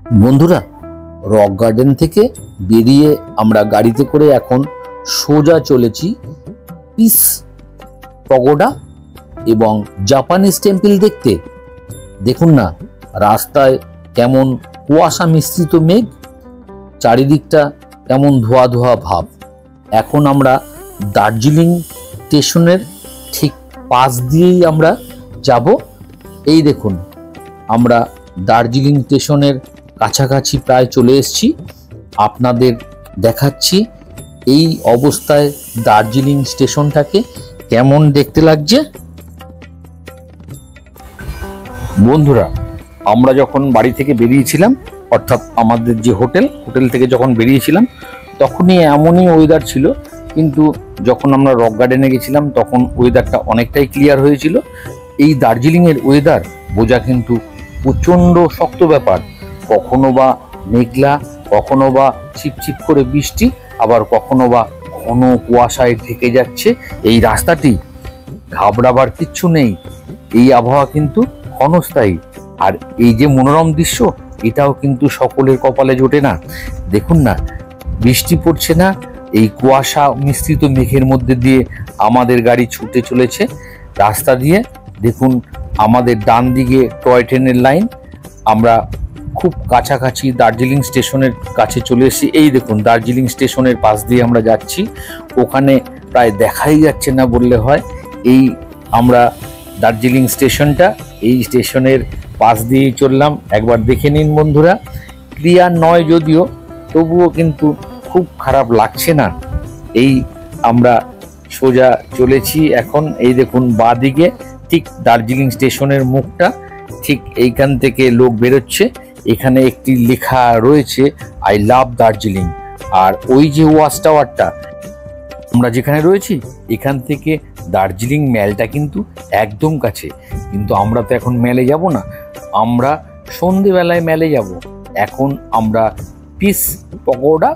বন্ধুরা, rock garden থেকে বেরিয়ে আমরা গাড়িতে করে এখন সোজা চলেছি পিস পগোডা এবং জাপানিজ টেম্পল দেখতে। দেখুন না, রাস্তায় কেমন কুয়াশা মিশ্রিত মেঘ, চারিদিকটা কেমন ধোয়া ধোয়া ভাব। এখন আমরা দার্জিলিং স্টেশনের ঠিক পাশ দিয়েই আমরা যাব। এই দেখুন, আমরা দার্জিলিং স্টেশনের কাছাকাছি প্রায় চলে এসেছি। আপনাদের দেখাচ্ছি এই অবস্থায় দার্জিলিং স্টেশনটাকে কেমন দেখতে লাগছে। বন্ধুরা, আমরা যখন বাড়ি থেকে বেরিয়েছিলাম, অর্থাৎ আমাদের যে হোটেল থেকে যখন বেরিয়েছিলাম, তখনই এমনই ওয়েদার ছিল, কিন্তু যখন আমরা রক গার্ডেনে গেছিলাম তখন ওয়েদারটা অনেকটাই ক্লিয়ার হয়েছিল। এই দার্জিলিংয়ের ওয়েদার বোঝা কিন্তু প্রচণ্ড শক্ত ব্যাপার। কখনো বা মেঘলা, কখনো বা ছিপছিপ করে বৃষ্টি, আবার কখনো বা ঘন কুয়াশায় ঢেকে যাচ্ছে এই রাস্তাটি। ঘাবড়াবার কিচ্ছু নেই, এই আবহাওয়া কিন্তু ক্ষণস্থায়ী। আর এই যে মনোরম দৃশ্য, এটাও কিন্তু সকলের কপালে জোটে না। দেখুন না, বৃষ্টি পড়ছে না, এই কুয়াশা মিশ্রিত মেঘের মধ্যে দিয়ে আমাদের গাড়ি ছুটে চলেছে রাস্তা দিয়ে। দেখুন, আমাদের ডান দিকে টয় ট্রেনের লাইন। আমরা খুব কাছাকাছি দার্জিলিং স্টেশনের কাছে চলে এসেছি। এই দেখুন, দার্জিলিং স্টেশনের পাশ দিয়ে আমরা যাচ্ছি। ওখানে প্রায় দেখাই যাচ্ছে না বললে হয়। এই আমরা দার্জিলিং স্টেশনটা, এই স্টেশনের পাশ দিয়েই চললাম। একবার দেখে নিন বন্ধুরা, ক্লিয়ার নয় যদিও, তবুও কিন্তু খুব খারাপ লাগছে না। এই আমরা সোজা চলেছি এখন। এই দেখুন, বাঁ দিকে ঠিক দার্জিলিং স্টেশনের মুখটা, ঠিক এইখান থেকে লোক বেরোচ্ছে। এখানে একটি লেখা রয়েছে, আই লাভ দার্জিলিং। আর ওই যে ওয়াচ টাওয়ারটা, আমরা যেখানে রয়েছি এখান থেকে দার্জিলিং ম্যালটা কিন্তু একদম কাছে। কিন্তু আমরা তো এখন ম্যালে যাব না, আমরা সন্ধেবেলায় ম্যালে যাব। এখন আমরা piece pagoda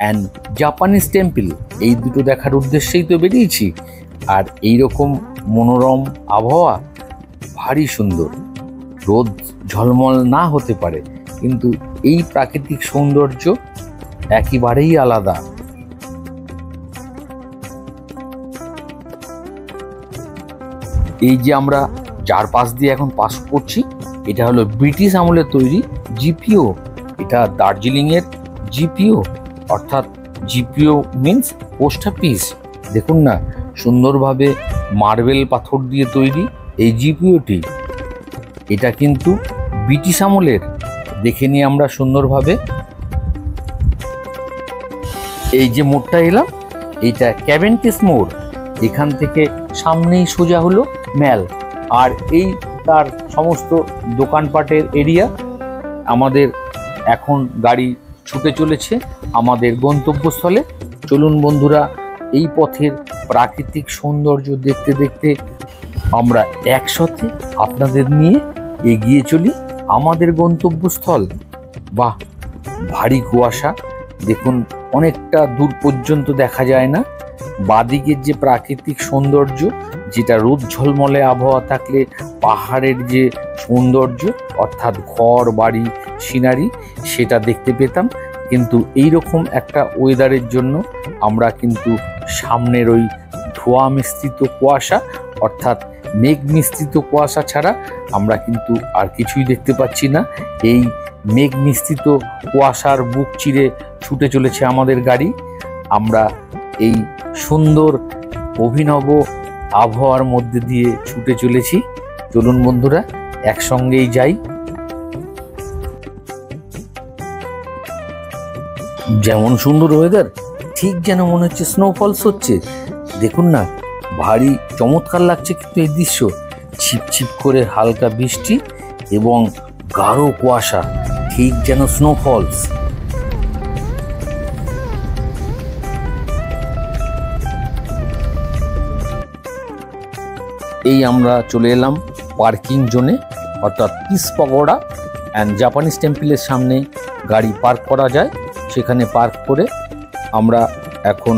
and Japanese temple এই দুটো দেখার উদ্দেশ্যেই তো বেরিয়েছি। আর এইরকম মনোরম আবহাওয়া ভারী সুন্দর। রোদ ঝলমল না হতে পারে, কিন্তু এই প্রাকৃতিক সৌন্দর্য একেবারেই আলাদা। এই যে আমরা যার পাশ দিয়ে এখন পাস করছি, এটা হলো ব্রিটিশ আমলের তৈরি জিপিও। এটা দার্জিলিংয়ের জিপিও, অর্থাৎ জিপিও মিন্স পোস্ট অফিস। দেখুন না, সুন্দরভাবে মার্বেল পাথর দিয়ে তৈরি এই জিপিওটি। এটা কিন্তু ব্রিটিশ আমলের। দেখে নিই আমরা সুন্দরভাবে। এই যে মোড়টা এলাম, এইটা ক্যাভেন্টিস মোড়। এখান থেকে সামনেই সোজা হলো ম্যাল, আর এই তার সমস্ত দোকানপাটের এরিয়া। আমাদের এখন গাড়ি ছুটে চলেছে আমাদের গন্তব্যস্থলে। চলুন বন্ধুরা, এই পথের প্রাকৃতিক সৌন্দর্য দেখতে দেখতে আমরা একসাথে আপনাদের নিয়ে এগিয়ে চলি আমাদের গন্তব্যস্থল। বাহ, ভারী কুয়াশা। দেখুন, অনেকটা দূর পর্যন্ত দেখা যায় না। বাদিকের যে প্রাকৃতিক সৌন্দর্য, যেটা রোদ ঝলমলে আবহাওয়া থাকলে পাহাড়ের যে সৌন্দর্য, অর্থাৎ ঘর বাড়ি সিনারি, সেটা দেখতে পেতাম। কিন্তু এইরকম একটা ওয়েদারের জন্য আমরা কিন্তু সামনের ওই ধোঁয়া মিশ্রিত কুয়াশা, অর্থাৎ মেঘ মিশ্রিত কুয়াশা ছাড়া আমরা কিন্তু আর কিছুই দেখতে পাচ্ছি না। এই মেঘ মিশ্রিত কুয়াশার বুক চিরে ছুটে চলেছে আমাদের গাড়ি। আমরা এই সুন্দর অভিনব আবহাওয়ার মধ্যে দিয়ে ছুটে চলেছি। চলুন বন্ধুরা, একসঙ্গেই যাই। যেমন সুন্দর ওয়েদার, ঠিক যেন মনে হচ্ছে স্নোফলস হচ্ছে। দেখুন না, ভারী চমৎকার লাগছে কিন্তু এই দৃশ্য। ছিপছিপ করে হালকা বৃষ্টি এবং গাঢ় কুয়াশা, ঠিক যেন স্নোফলস। এই আমরা চলে এলাম পার্কিং জোনে, অর্থাৎ পিস পগোডা অ্যান্ড জাপানিজ টেম্পলের সামনে গাড়ি পার্ক করা যায়। সেখানে পার্ক করে আমরা এখন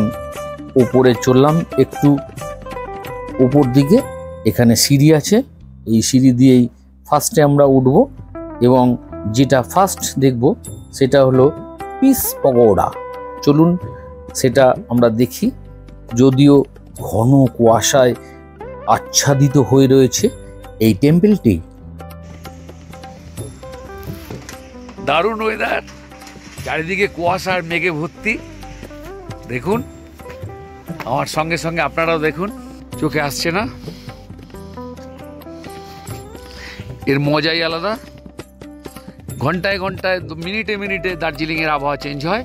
উপরে চললাম, একটু উপর দিকে। এখানে সিঁড়ি আছে, এই সিঁড়ি দিয়েই ফার্স্টে আমরা উঠব এবং যেটা ফার্স্ট দেখব সেটা হলো পিস পগোড়া। চলুন সেটা আমরা দেখি। যদিও ঘন কুয়াশায় আচ্ছাদিত হয়ে রয়েছে এই টেম্পলটি। দারুণ ওয়েদার, চারিদিকে কুয়াশার মেঘে ভর্তি। দেখুন, আমার সঙ্গে সঙ্গে আপনারাও দেখুন, চোখে আসছে না? এর মজাই আলাদা। ঘন্টায় ঘন্টায়, মিনিটে মিনিটে দার্জিলিংয়ের আবহাওয়া চেঞ্জ হয়।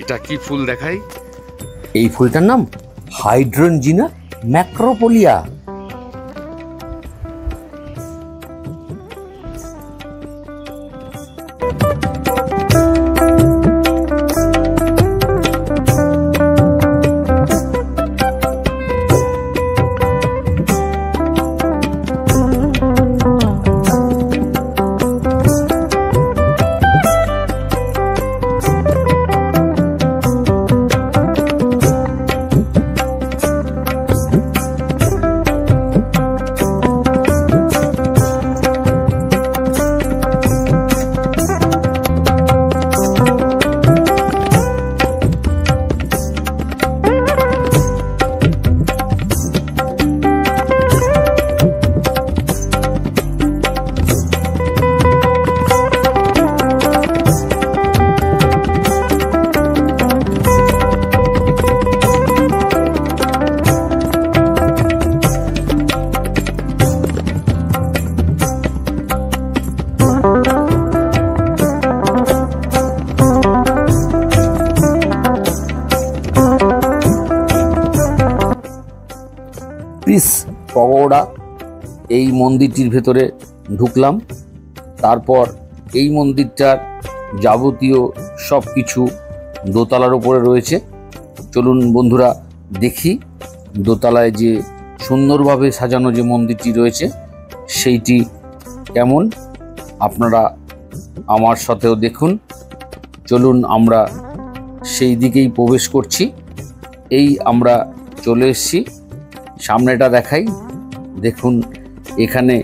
এটা কি ফুল দেখাই? এই ফুলটার নাম হাইড্রঞ্জিনা ম্যাক্রোপোলিয়া। পিস পগোড়া, এই মন্দিরটির ভেতরে ঢুকলাম। তারপর এই মন্দিরটার যাবতীয় সব কিছু দোতলার উপরে রয়েছে। চলুন বন্ধুরা দেখি দোতলায় যে সুন্দরভাবে সাজানো যে মন্দিরটি রয়েছে সেইটি কেমন। আপনারা আমার সাথেও দেখুন। চলুন আমরা সেই দিকেই প্রবেশ করছি। এই আমরা চলে এসেছি, সামনেটা দেখাই। দেখুন, এখানে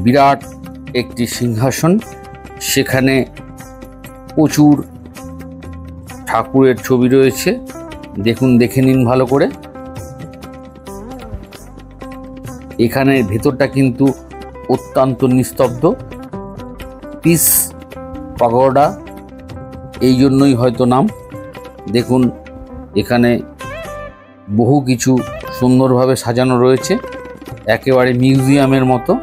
বিরাট একটি সিংহাসন, সেখানে প্রচুর ঠাকুরের ছবি রয়েছে। দেখুন, দেখে নিন ভালো করে। এখানে ভেতরটা কিন্তু অত্যন্ত নিস্তব্ধ। পিস পাগোড়া এই জন্যই হয়তো নাম। দেখুন, এখানে বহু কিছু সুন্দরভাবে সাজানো রয়েছে, একেবারে মিউজিয়ামের মতো।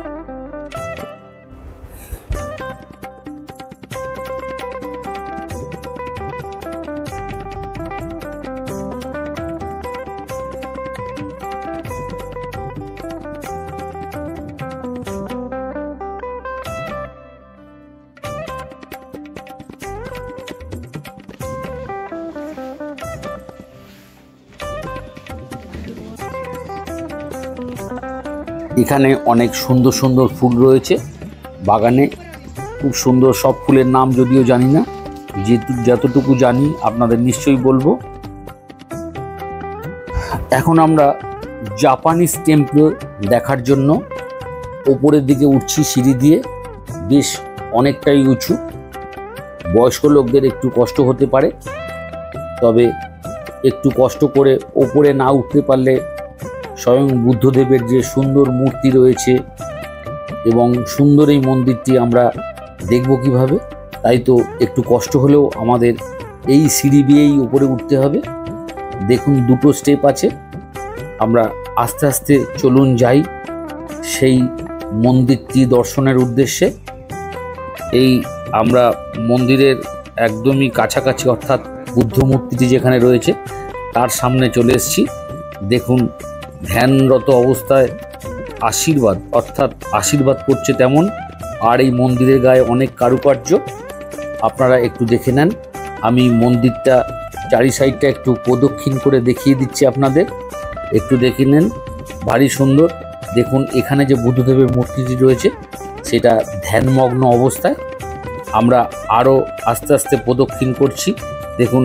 এখানে অনেক সুন্দর সুন্দর ফুল রয়েছে বাগানে, খুব সুন্দর সব ফুলের নাম যদিও জানি না, যতটুকু জানি আপনাদের নিশ্চয়ই বলবো। এখন আমরা জাপানিজ টেম্পল দেখার জন্য ওপরের দিকে উঠছি সিঁড়ি দিয়ে। বেশ অনেকটাই উঁচু, বয়স্ক লোকদের একটু কষ্ট হতে পারে, তবে একটু কষ্ট করে ওপরে না উঠতে পারলে স্বয়ং বুদ্ধদেবের যে সুন্দর মূর্তি রয়েছে এবং সুন্দর এই মন্দিরটি আমরা দেখব কিভাবে। তাই তো একটু কষ্ট হলেও আমাদের এই সিঁড়ি দিয়েই উপরে উঠতে হবে। দেখুন, দুটো স্টেপ আছে। আমরা আস্তে আস্তে চলুন যাই সেই মন্দিরটি দর্শনের উদ্দেশ্যে। এই আমরা মন্দিরের একদমই কাছাকাছি, অর্থাৎ বুদ্ধ মূর্তিটি যেখানে রয়েছে তার সামনে চলে এসেছি। দেখুন, ধ্যানরত অবস্থায় আশীর্বাদ, অর্থাৎ আশীর্বাদ করছে তেমন। আর এই মন্দিরের গায়ে অনেক কারুকার্য, আপনারা একটু দেখে নেন। আমি মন্দিরটা চারি সাইডটা একটু প্রদক্ষিণ করে দেখিয়ে দিচ্ছি আপনাদের, একটু দেখে নেন। ভারী সুন্দর। দেখুন, এখানে যে বুদ্ধদেবের মূর্তিটি রয়েছে সেটা ধ্যানমগ্ন অবস্থায়। আমরা আরও আস্তে আস্তে প্রদক্ষিণ করছি। দেখুন,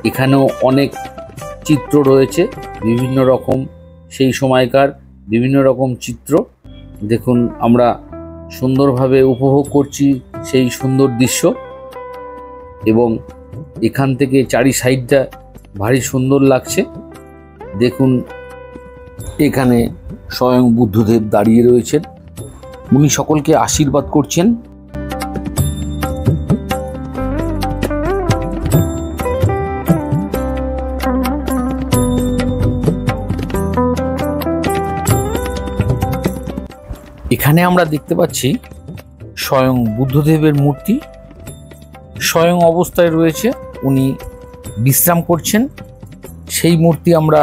এখানেও অনেক চিত্র রয়েছে, বিভিন্ন রকম সেই সময়কার বিভিন্ন রকম চিত্র। দেখুন, আমরা সুন্দরভাবে উপভোগ করছি সেই সুন্দর দৃশ্য, এবং এখান থেকে চারি সাইডটা ভারী সুন্দর লাগছে। দেখুন এখানে স্বয়ং বুদ্ধদেব দাঁড়িয়ে রয়েছেন, উনি সকলকে আশীর্বাদ করছেন। এখানে আমরা দেখতে পাচ্ছি স্বয়ং বুদ্ধদেবের মূর্তি, স্বয়ং অবস্থায় রয়েছে, উনি বিশ্রাম করছেন, সেই মূর্তি আমরা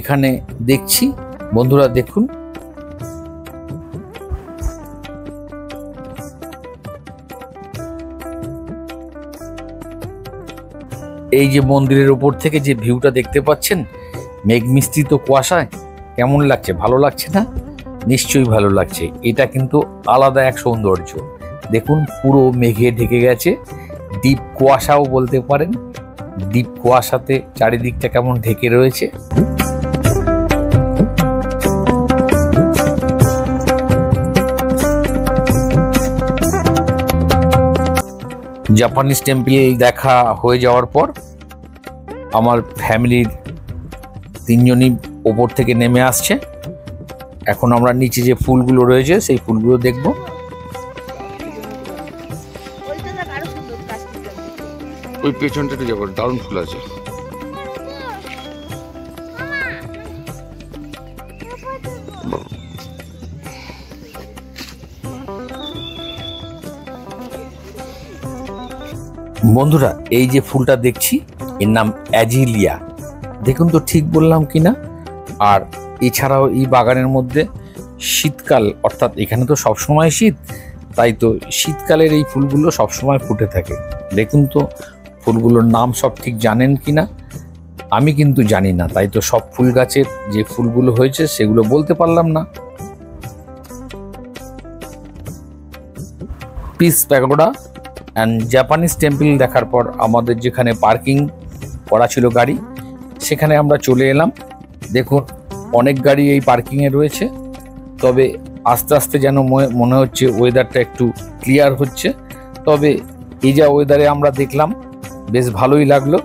এখানে দেখছি। বন্ধুরা দেখুন, এই যে মন্দিরের উপর থেকে যে ভিউটা দেখতে পাচ্ছেন, মেঘমিশ্রিত কুয়াশায়, কেমন লাগছে? ভালো লাগছে না? নিশ্চয়ই ভালো লাগছে। এটা কিন্তু আলাদা এক সৌন্দর্য। দেখুন পুরো মেঘে ঢেকে গেছে, ডিপ কুয়াশাও বলতে পারেন। ডিপ কুয়াশাতে চারিদিকটা কেমন ঢেকে রয়েছে। জাপানিজ টেম্পল দেখা হয়ে যাওয়ার পর আমার ফ্যামিলির তিনজনই ওপর থেকে নেমে আসছে। এখন আমরা নিচে যে ফুলগুলো রয়েছে সেই ফুলগুলো দেখব। ওই পেছনটাতে যাবো, দারুণ ফুল আছে। বন্ধুরা এই যে ফুলটা দেখছি এর নাম অ্যাজিলিয়া। দেখুন তো ঠিক বললাম কিনা। আর এছাড়াও এই বাগানের মধ্যে শীতকাল, অর্থাৎ এখানে তো সবসময় শীত, তাই তো শীতকালের এই ফুলগুলো সবসময় ফুটে থাকে। দেখুন তো ফুলগুলোর নাম সব ঠিক জানেন কিনা? আমি কিন্তু জানি না, তাই তো সব ফুল গাছের যে ফুলগুলো হয়েছে সেগুলো বলতে পারলাম না। Piece pagoda and Japanese temple দেখার পর আমাদের যেখানে পার্কিং করা ছিল গাড়ি, সেখানে আমরা চলে এলাম। দেখুন অনেক গাড়ি এই পার্কিংয়ে রয়েছে, তবে আস্তে আস্তে যেন মনে হচ্ছে ওয়েদারটা একটু ক্লিয়ার হচ্ছে। তবে এই যা ওয়েদারে আমরা দেখলাম বেশ ভালোই লাগলো।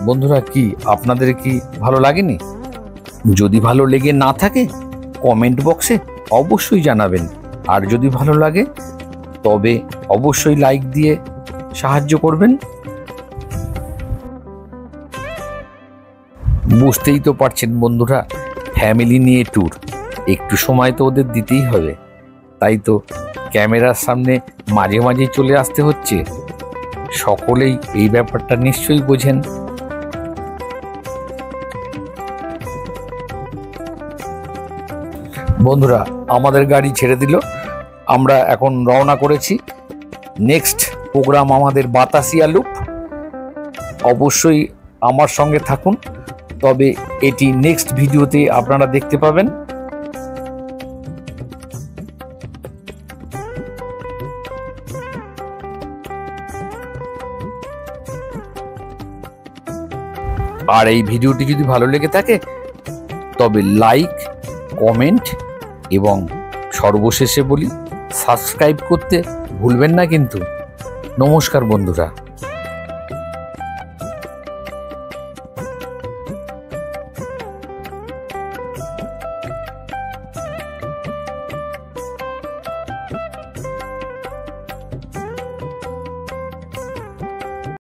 বন্ধুরা কি আপনাদের কি ভালো লাগেনি? যদি ভালো লেগে না থাকে কমেন্ট বক্সে অবশ্যই জানাবেন, আর যদি ভালো লাগে তবে অবশ্যই লাইক দিয়ে সাহায্য করবেন। বুঝতেই তো পারছেন বন্ধুরা, ফ্যামিলি নিয়ে ট্যুর, একটু সময় তো ওদের দিতেই হবে, তাই তো ক্যামেরার সামনে মাঝে মাঝে চলে আসতে হচ্ছে। সকলেই এই ব্যাপারটা নিশ্চয়ই বোঝেন। বন্ধুরা আমাদের গাড়ি ছেড়ে দিল, আমরা এখন রওনা করেছি। নেক্সট প্রোগ্রাম আমাদের বাতাসিয়া লুপ। অবশ্যই আমার সঙ্গে থাকুন, তবে এটি নেক্সট ভিডিওতে আপনারা দেখতে পাবেন। আর এই ভিডিওটি যদি ভালো লেগে থাকে তবে লাইক, কমেন্ট এবং সর্বশেষে বলি সাবস্ক্রাইব করতে ভুলবেন না কিন্তু। নমস্কার বন্ধুরা।